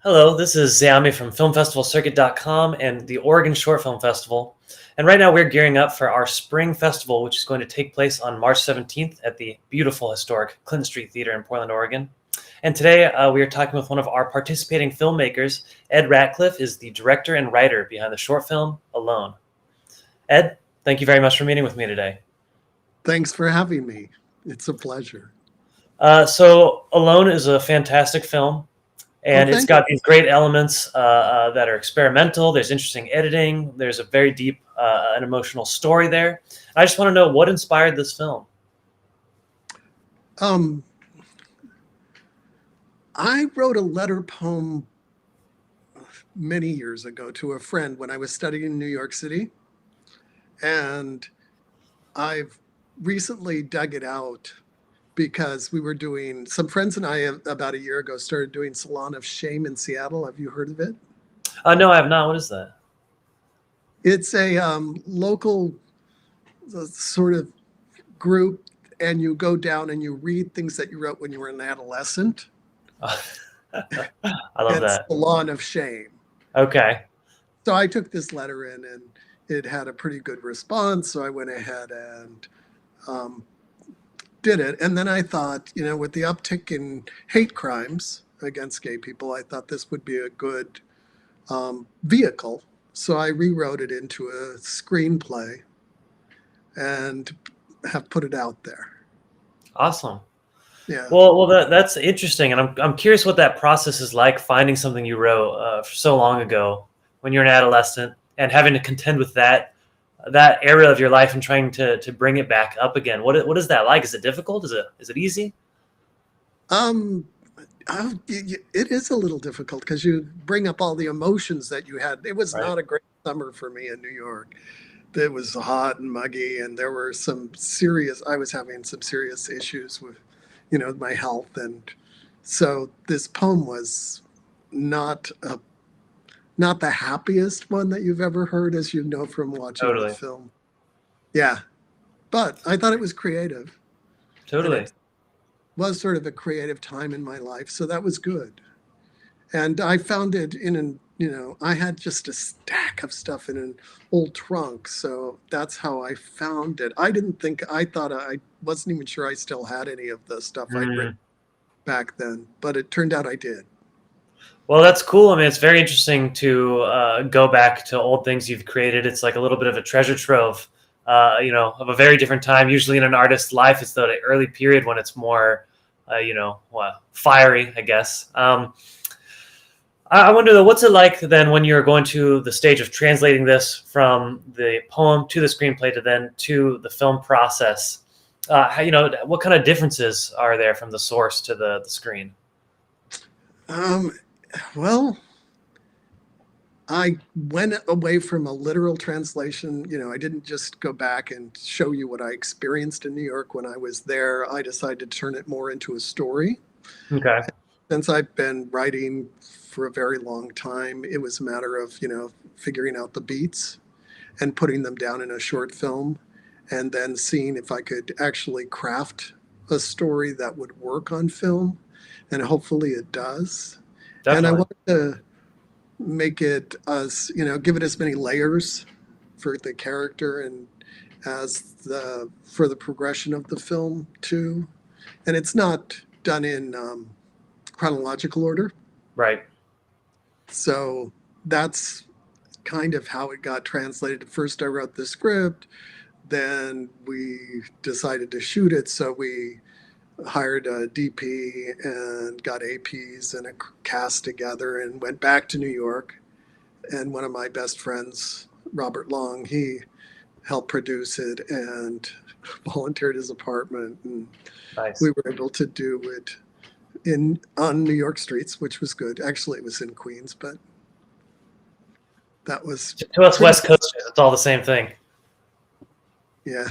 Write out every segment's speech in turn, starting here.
Hello, this is Xiaomi from FilmFestivalCircuit.com and the Oregon Short Film Festival. And right now we're gearing up for our spring festival, which is going to take place on March 17th at the beautiful historic Clinton Street Theater in Portland, Oregon. And today we are talking with one of our participating filmmakers. Ed Ratcliffe is the director and writer behind the short film Alone. Ed, thank you very much for meeting with me today. Thanks for having me. It's a pleasure. So Alone is a fantastic film. Oh, And it's thank got these great elements that are experimental. There's interesting editing. There's a very deep and emotional story there. I just want to know what inspired this film. um, I wrote a letter poem many years ago to a friend when I was studying in New York City. And I've recently dug it out because some friends and I about a year ago started doing Salon of Shame in Seattle. Have you heard of it? No, I have not. What is that? It's a local sort of group, and you go down and you read things that you wrote when you were an adolescent. I love It's that. the lawn of shame. Okay. So I took this letter in, and it had a pretty good response. So I went ahead and um, did it. And then I thought, with the uptick in hate crimes against gay people, I thought this would be a good vehicle. So I rewrote it into a screenplay and have put it out there. Awesome. Yeah. Well, that's interesting, and I'm curious what that process is like, finding something you wrote so long ago when you're an adolescent and having to contend with that era of your life and trying to bring it back up again. What is that like? Is it difficult? Is it easy? Um, it is a little difficult because you bring up all the emotions that you had. It was Right. not a great summer for me in New York. It was hot and muggy, and there were I was having some serious issues with, my health. And so this poem was not a, not the happiest one that you've ever heard, as you know from watching the Totally. film. Yeah. But I thought it was creative, and Totally. it was sort of a creative time in my life. So that was good. And I found it I had just a stack of stuff in an old trunk. So that's how I found it. I thought I wasn't even sure I still had any of the stuff I'd written Mm. back then, but it turned out I did. Well, that's cool. I mean, it's very interesting to go back to old things you've created. It's like a little bit of a treasure trove, of a very different time. Usually in an artist's life, it's the early period when it's more, fiery, I guess. I wonder though, what's it like then when you're going to the stage of translating this from the poem to the screenplay to then to the film process? What kind of differences are there from the source to the screen? Um, well, I went away from a literal translation. I didn't just go back and show you what I experienced in New York when I was there. I decided to turn it more into a story. Okay. Since I've been writing for a very long time, it was a matter of, figuring out the beats and putting them down in a short film, and then seeing if I could actually craft a story that would work on film. And hopefully it does. And I Definitely. wanted to make it give it as many layers for the character and for the progression of the film too. And it's not done in chronological order. Right. So that's kind of how it got translated. First, I wrote the script, then we decided to shoot it. So we hired a DP and got APs and a cast together and went back to New York. And one of my best friends, Robert Long, he helped produce it and volunteered his apartment. And we Nice. were able to do it on New York streets, which was good. Actually, it was in Queens, but that was To us pretty, West Coasters, it's all the same thing. yeah.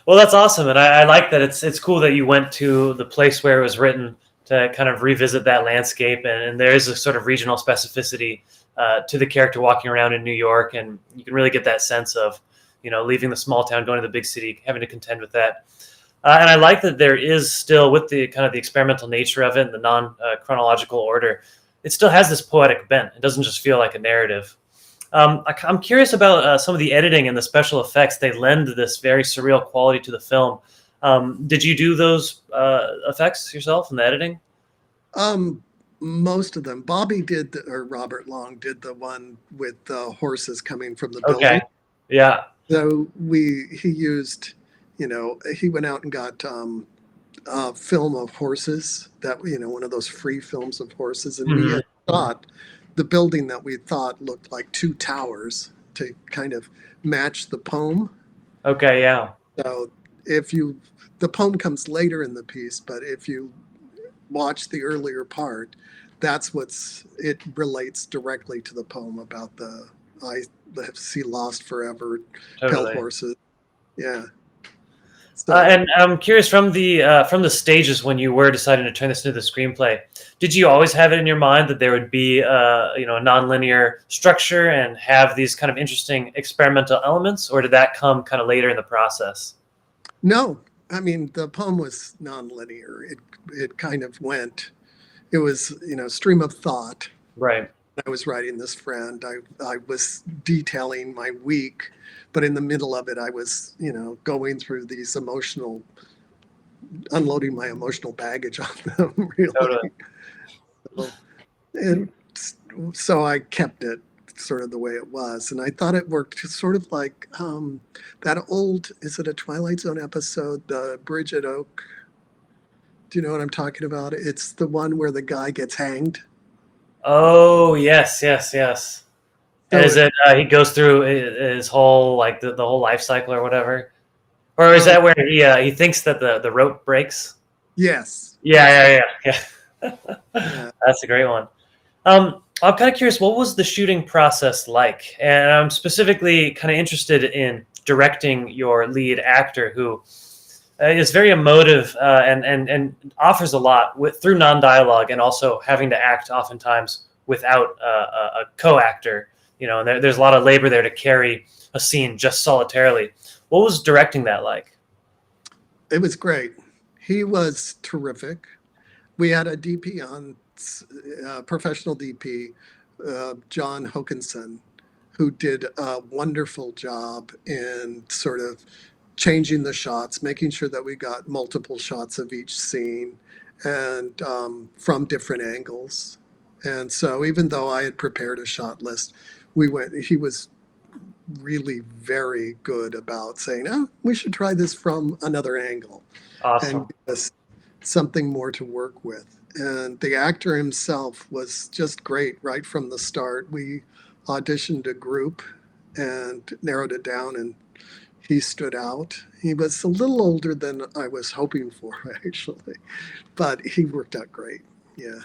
Well, that's awesome, and I like that. It's cool that you went to the place where it was written to kind of revisit that landscape, and there is a sort of regional specificity to the character walking around in New York, and you can really get that sense of leaving the small town, going to the big city, having to contend with that. And I like that there is still, with the kind of the experimental nature of it and the non chronological order, it still has this poetic bent. It doesn't just feel like a narrative. I'm curious about some of the editing and the special effects. They lend this very surreal quality to the film. Did you do those effects yourself in the editing? Um, Most of them. Bobby did, or Robert Long did the one with the horses coming from the Okay. building. Yeah. So he used, he went out and got a film of horses that, one of those free films of horses, and we Hmm. had shot the building that we thought looked like two towers to kind of match the poem. Okay. Yeah. So if you, the poem comes later in the piece, but if you watch the earlier part, that's what's it relates directly to the poem about the I see lost forever, pale Totally. horses. Yeah. So And I'm curious from the stages when you were deciding to turn this into the screenplay. Did you always have it in your mind that there would be a nonlinear structure and have these kind of interesting experimental elements, or did that come kind of later in the process? no, I mean the poem was nonlinear. It kind of went. It was stream of thought. Right. I was writing this friend. I was detailing my week, but in the middle of it, I was going through these emotional, unloading my emotional baggage on them. Totally. Really, so, and so I kept it sort of the way it was, and I thought it worked sort of like that old. Is it a Twilight Zone episode? The Bridge at Oak. Do you know what I'm talking about? It's the one where the guy gets hanged. Oh yes, yes, yes. And So is it, it he goes through his whole like the whole life cycle or whatever, or is um, that where he thinks that the rope breaks? yes, Yeah, that's the yeah, yeah, yeah. yeah. That's a great one. I'm kind of curious, what was the shooting process like? And I'm specifically kind of interested in directing your lead actor, who is very emotive and offers a lot through non-dialogue, and also having to act oftentimes without a co-actor. And there's a lot of labor there to carry a scene just solitarily. What was directing that like? It was great. He was terrific. We had a DP on, professional DP, John Hokinson, who did a wonderful job in sort of changing the shots, making sure that we got multiple shots of each scene and from different angles. And so, even though I had prepared a shot list, we went. He was really very good about saying, "Oh, we should try this from another angle," and Awesome. give us something more to work with. And the actor himself was just great right from the start. We auditioned a group and narrowed it down, and he stood out. He was a little older than I was hoping for, actually, but he worked out great. Yeah.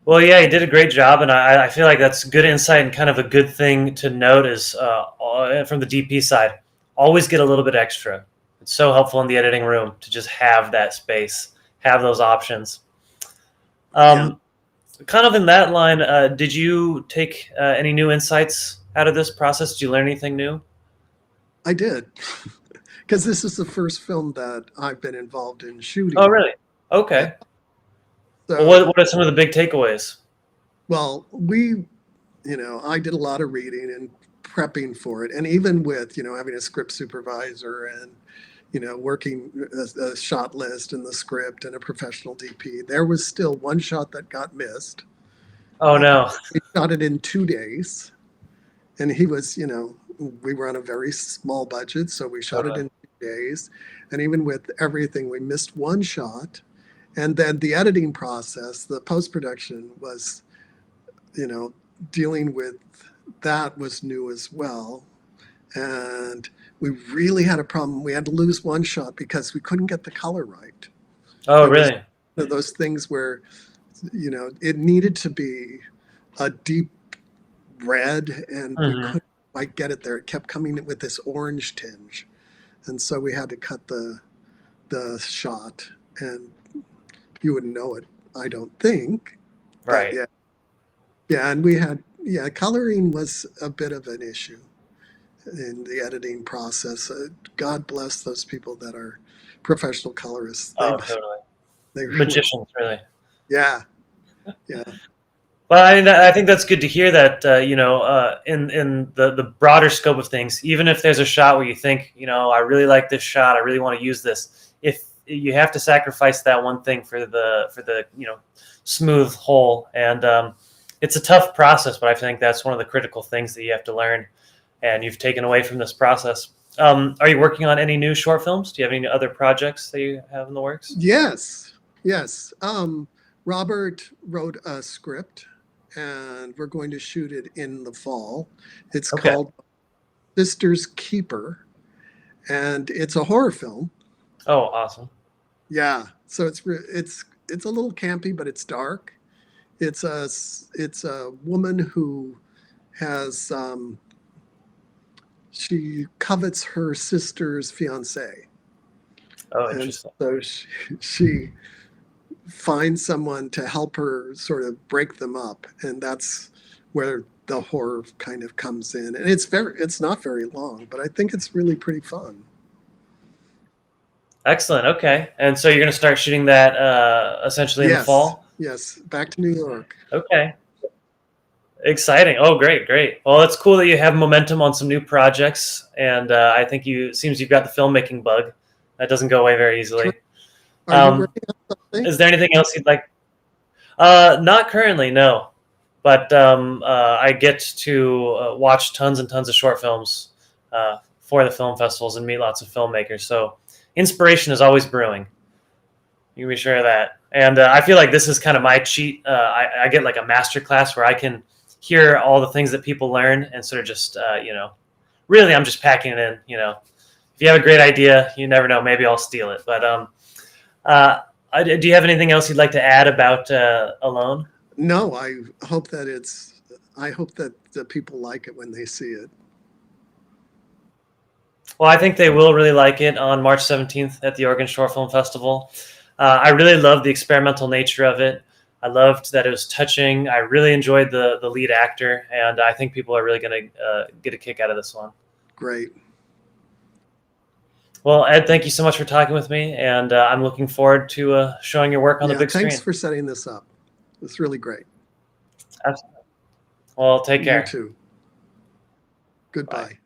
Well, yeah, he did a great job, and I feel like that's good insight and kind of a good thing to note is from the DP side, always get a little bit extra. It's so helpful in the editing room to just have that space, have those options. Yeah, Um, Kind of in that line, did you take any new insights out of this process? Did you learn anything new? I did. Because this is the first film that I've been involved in Oh, shooting. really? Yeah. Okay. Well, So, what are some of the big takeaways? well, I did a lot of reading and prepping for it. And even with, having a script supervisor and, working a shot list and the script and a professional DP, there was still one shot that got missed. Oh Uh, no. we shot it in 2 days. And he was, we were on a very small budget. So we shot it Totally. in 2 days. And even with everything, we missed one shot. And then the editing process, the post production was, you know, dealing with that was new as well. And we really had a problem. We had to lose one shot because we couldn't get the color right. Oh, It was really? one of those things where, it needed to be a deep red, and we Hmm. couldn't quite get it there. It kept coming in with this orange tinge. And so we had to cut the shot. And you wouldn't know it, I don't think. But Right. yeah, and we had, yeah, coloring was a bit of an issue. in the editing process. God bless those people that are professional colorists. Oh, totally. They really, Magicians, really. yeah, yeah, Well, I think that's good to hear that, in the broader scope of things, even if there's a shot where you think, I really like this shot, I really want to use this. If you have to sacrifice that one thing for the smooth whole, and it's a tough process, but I think that's one of the critical things that you have to learn, and you've taken away from this process. Are you working on any new short films? Do you have any other projects that you have in the works? yes, yes. Robert wrote a script, and we're going to shoot it in the fall. It's Okay. called Sister's Keeper, and it's a horror film. Oh, awesome. Yeah, so it's a little campy, but it's dark. It's a woman who has she covets her sister's fiance, Oh, and interesting. so she finds someone to help her sort of break them up, and that's where the horror kind of comes in. And it's not very long, but I think it's really pretty fun. Excellent. Okay. And so you're going to start shooting that essentially in the Yes, fall? yes, back to New York. Okay. Exciting. Oh, great, great. Well, it's cool that you have momentum on some new projects, and I think seems you've got the filmmaking bug. That doesn't go away very Sure. easily. Are you Um, working on something? is there anything else you'd like? Not currently, no. But I get to watch tons and tons of short films for the film festivals and meet lots of filmmakers. So inspiration is always brewing. You can be sure of that. And I feel like this is kind of my cheat. I get like a master class where I can hear all the things that people learn and sort of just, really I'm just packing it in. If you have a great idea, you never know, maybe I'll steal it. But uh, do you have anything else you'd like to add about Alone? No, I hope that the people like it when they see it. Well, I think they will really like it on March 17th at the Oregon Short Film Festival. I really loved the experimental nature of it. I loved that it was touching. I really enjoyed the lead actor, and I think people are really going to get a kick out of this one. Great. Well, Ed, thank you so much for talking with me, and I'm looking forward to showing your work on the Yeah, big thanks screen. for setting this up. It's really great. Absolutely. Well, take You care. too. Bye. Goodbye.